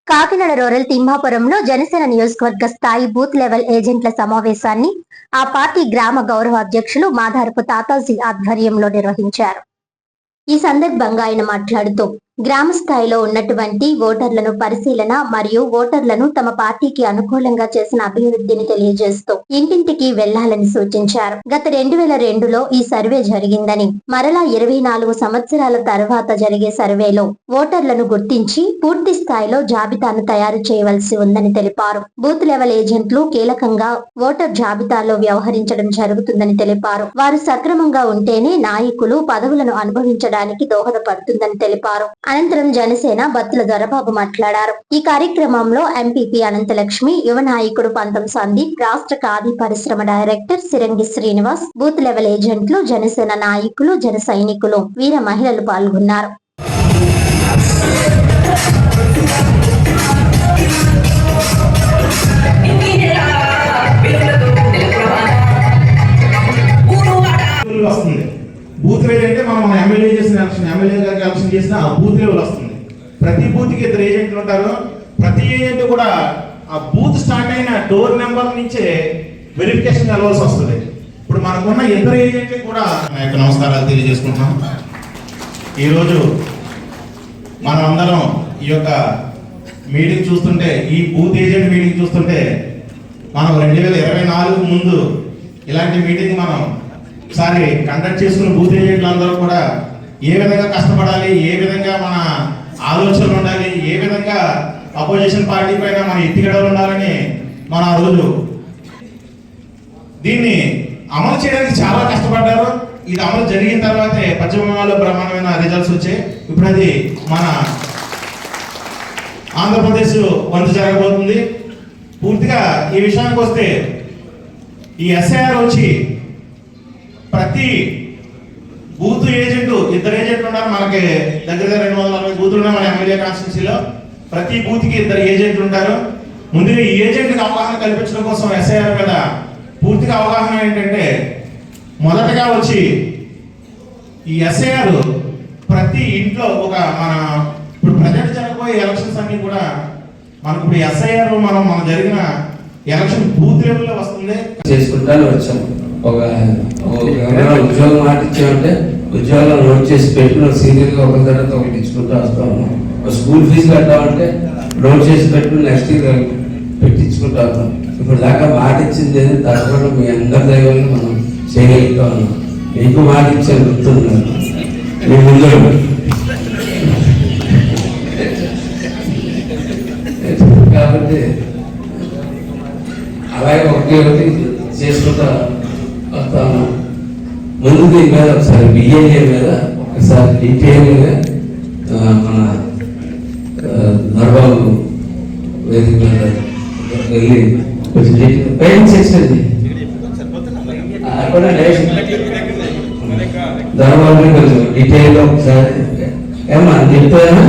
Kakinada rural తిమ్మాపురంలో Janasena నియోజకవర్గ స్థాయి booth level ఏజెంట్ల సమావేశాన్ని ఆ పార్టీ గ్రామ గౌరవ అధ్యక్షులు మాధారపు తాతాజీ ఆధ్వర్యంలో నిర్వహించారు. ఈ సందర్భంగా ఆయన మాట్లాడుతూ గ్రామ స్థాయిలో ఉన్నటువంటి ఓటర్లను పరిశీలన మరియు ఓటర్లను తమ పార్టీకి అనుకూలంగా చేసిన అభివృద్ధిని తెలియజేస్తూ ఇంటింటికి వెళ్లాలని సూచించారు. గత 2002లో ఈ సర్వే జరిగిందని, మరలా 24 సంవత్సరాల తర్వాత జరిగే సర్వేలో ఓటర్లను గుర్తించి పూర్తి స్థాయిలో జాబితాను తయారు చేయవలసి ఉందని తెలిపారు. బూత్ లెవెల్ ఏజెంట్లు కీలకంగా ఓటర్ జాబితాలో వ్యవహరించడం జరుగుతుందని తెలిపారు. వారు సక్రమంగా ఉంటేనే నాయకులు పదవులను అనుభవించడానికి దోహదపడుతుందని తెలిపారు. అనంతరం జనసేన బత్తుల దొరబాబు మాట్లాడారు. ఈ కార్యక్రమంలో ఎంపీపీ అనంతలక్ష్మి, యువ నాయకుడు పంతం సందీప్, రాష్ట్ర ఖాదీ పరిశ్రమ director Sirangi Srinivas, booth level ఏజెంట్లు, జనసేన నాయకులు, జన సైనికులు, వీర మహిళలు పాల్గొన్నారు. బూత్ లెవెల్ అంటే మనం ఎమ్మెల్యే చేసిన ఎమ్మెల్యే గారికి ఎలక్షన్ చేసిన ఆ బూత్ లెవెల్ వస్తుంది. ప్రతి బూత్కి 2 ఏజెంట్లు ఉంటారు. ప్రతి ఏజెంట్ కూడా ఆ బూత్ స్టార్ట్ అయిన డోర్ నెంబర్ నుంచే వెరిఫికేషన్ వెళ్ళవలసి వస్తుంది. ఇప్పుడు మనకున్న 2 ఏజెంట్లు కూడా నా యొక్క నమస్కారాలు తెలియజేసుకుంటున్నాం. ఈరోజు మనం అందరం ఈ యొక్క మీటింగ్ చూస్తుంటే, ఈ బూత్ ఏజెంట్ మీటింగ్ చూస్తుంటే, మనం 2024 ముందు ఇలాంటి మీటింగ్ మనం ఒకసారి కండక్ట్ చేసుకున్న బూత్ ఏజెంట్లు అందరూ కూడా ఏ విధంగా కష్టపడాలి, ఏ విధంగా మన ఆలోచనలు ఉండాలి, ఏ విధంగా అపోజిషన్ పార్టీ పైన మన ఎత్తిగడలు ఉండాలని మన ఆ రోజు దీన్ని అమలు చేయడానికి చాలా కష్టపడ్డారు. ఇది అమలు జరిగిన తర్వాతే పశ్చిమ బెంగాల్లో బ్రహ్మాండమైన రిజల్ట్స్ వచ్చాయి. ఇప్పుడు అది మన ఆంధ్రప్రదేశ్ వంతు జరగబోతుంది. పూర్తిగా ఈ విషయానికి వస్తే ఈ ఎస్ఐఆర్ వచ్చి ప్రతి బూత్ ఏజెంట్ 2 ఏజెంట్లు ఉన్నారు. మనకి దగ్గర 240 బూతులు ఉన్నాయి మన ఎమ్మెల్యే కాన్స్టిట్యూన్సీలో. ప్రతి బూత్కి 2 ఏజెంట్లు ఉంటారు. ముందుగా ఈ ఏజెంట్కి అవగాహన కల్పించడం కోసం ఎస్ఐఆర్ మీద పూర్తిగా అవగాహన ఏంటంటే, మొదటగా వచ్చి ఈ ఎస్ఐఆర్ ప్రతి ఇంట్లో ఒక మన ఇప్పుడు ప్రజెంట్ జరగబోయే ఎలక్షన్స్ అన్ని కూడా మనకు ఇప్పుడు ఎస్ఐఆర్ మన జరిగిన ఎలక్షన్ బూత్ లెవెల్లో వస్తుంది. చేసుకుంటాను వచ్చాము. ఒక ఉద్యోగం మాట ఇచ్చామంటే ఉద్యోగాలు నోట్ చేసి పెట్టిన సీనియర్గా ఒక తర్వాత ఒకటి ఇచ్చుకుంటూ వస్తా ఉన్నాం. స్కూల్ ఫీజు కట్టామంటే నోట్ చేసి పెట్టిన నెక్స్ట్ ఇయర్ పెట్టించుకుంటూ వస్తాం. ఇప్పుడు దాకా మాట ఇచ్చింది తప్పకుండా మీ అందరి దైవాన్ని మనం చేయగలుగుతా ఉన్నాం. మీకు మాట ఇచ్చాను గుర్తున్నాను మీ ముందు. కాబట్టి అలాగే ఒకటి చేసుకుంటా వస్తాను. ముందు దీని మీద ఒకసారి బిఏఏ మీద ఒకసారి డీటెయిల్గా మన దర్బాబు వేదిక మీద వెళ్ళి కొంచెం పెయింట్ సెక్షన్ అక్కడ దర్బాబుని కొంచెం డీటెయిల్గా ఒకసారి ఏమన్నా చెప్తారా